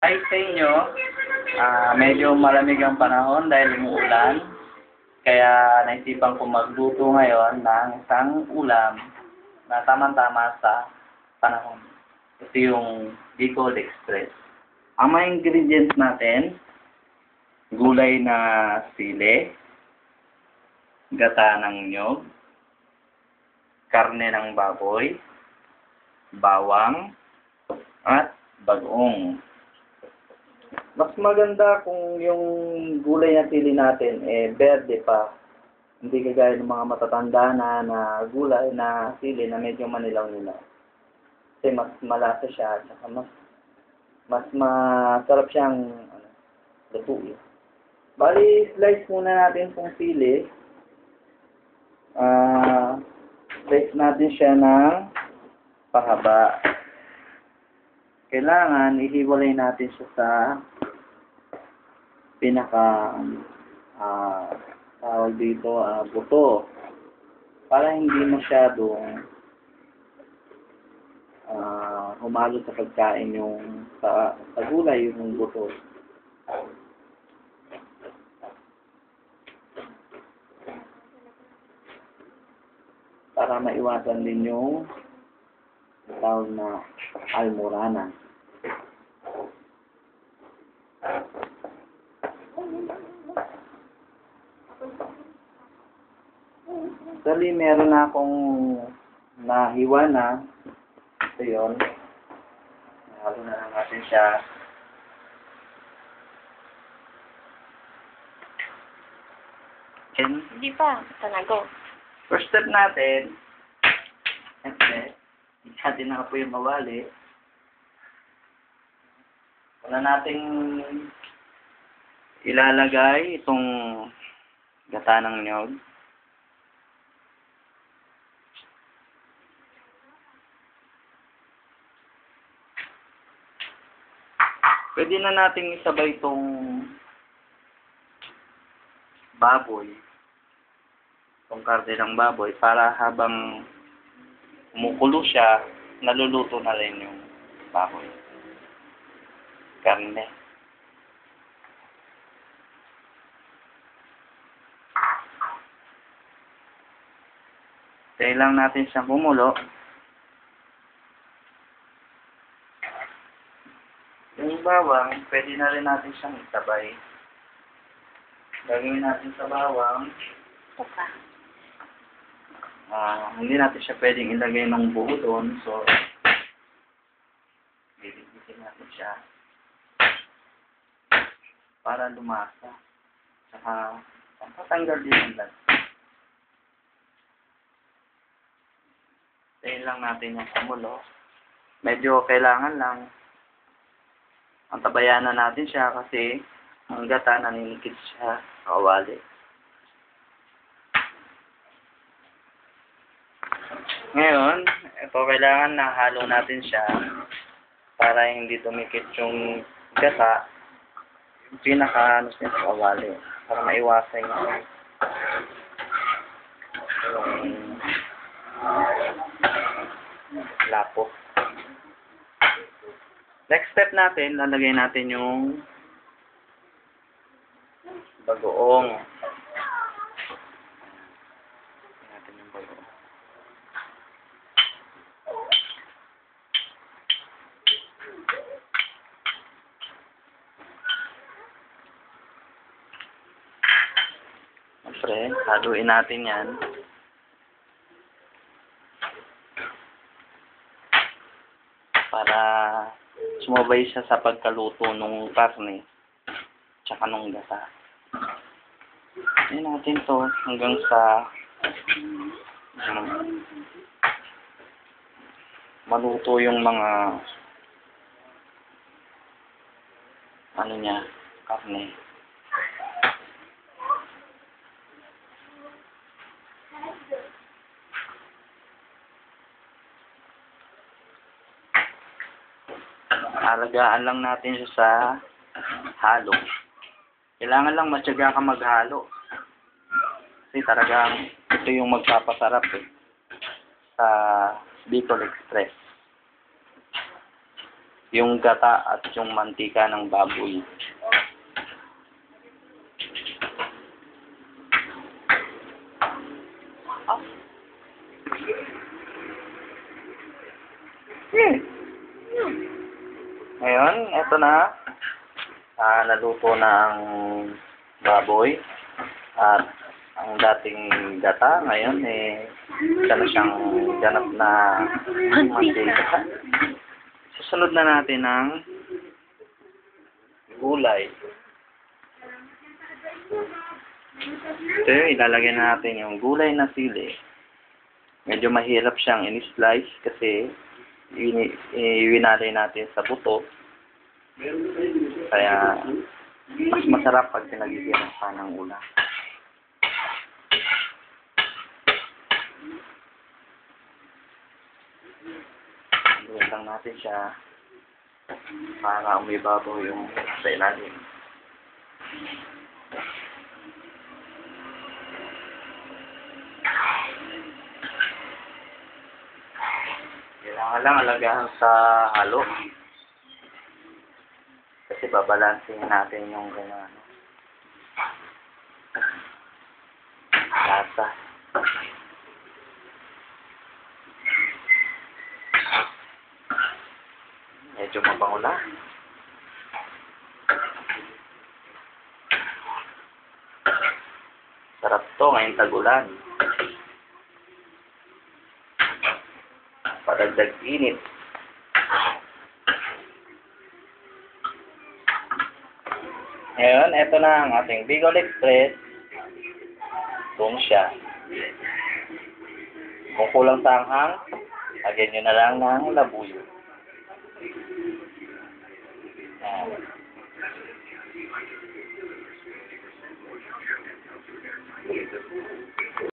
Hi sa inyo. Medyo malamig ang panahon dahil umuulan. Kaya naisipan ko magluto ngayon ng isang ulam na tamang-tama sa panahon. Ito yung Bicol Express. Ang mga ingredients natin, gulay na sili, gata ng niyog, karne ng baboy, bawang, at bagoong. Mas maganda kung yung gulay na sili natin berde pa. Hindi kagaya ng mga matatanda na gulay na sili na medyo manilaw-nilaw. Kasi mas malasa siya at saka mas masarap siyang lutuin. Bali, slice muna natin itong sili. Slice natin siya ng pahaba. Kailangan ihiwalay natin siya sa tawag dito, buto. Para hindi masyadong humalo sa pagkain yung sa gulay yung buto. Para maiwasan din yung tawag na almorana. Actually, meron na akong nahiwa na. Ito yun. Nahalo na lang natin siya. And, Hindi pa. Tanago. first step natin, siyempre, natin na po yung mawali. Wala nating ilalagay itong gata ng niyog. Pwede na nating isabay itong baboy. Itong karne ng baboy para habang kumukulo siya, naluluto na rin yung baboy. Karne. Tayo lang natin siyang kumulo. Yung bawang, pwede na rin natin siyang isabay. Gagawin natin sa bawang. Puka. Hindi natin siya pwedeng ilagay ng buo doon. So, bibigyan natin siya para lumasa. Saka, patanggal din ang lahat. Tayo lang natin yung kumulo. Medyo kailangan lang ang tabayanan natin siya kasi ang gata naninikit siya sa kawali. Ngayon, ito kailangan nahalo natin siya para hindi tumikit yung gata, yung pinaka-anos niya sa kawali para maiwasan yung lapo. Next step natin, lalagay natin yung bagoong. Lalagay natin yung bagoong. Siyempre, haluin natin yan. Para sumabay siya sa pagkaluto ng karne tsaka nung gata. Ayan natin to hanggang sa maluto yung mga karne. Alagaan lang natin siya sa halo. Kailangan lang matyaga ka maghalo. Kasi talagang ito yung magpapasarap sa Bicol Express. yung gata at yung mantika ng baboy. Off. Ngayon, eto na. Naluto na ang baboy. At ang dating gata, ngayon isa na siyang ganap na mantika. Susunod na natin ang gulay. Ito, ilalagay na natin yung gulay na sili. Medyo mahirap siyang in-slice kasi iwinalay natin sa buto. Kaya mas masarap pag pinagigyan pa ng ulam. Luwin lang natin siya para umibabaw yung sa ilalim. Kailangan lang alagahan sa halo. Kasi babalansin natin yung gano'n. Lasa. Medyo mabango na. Sarap to ngayong tag-ulan. Padagdag init. Ngayon, eto na ang ating Bicol Express. Kung siya. Kung kulang sa anghang, lagyan nyo na lang ng labuyo.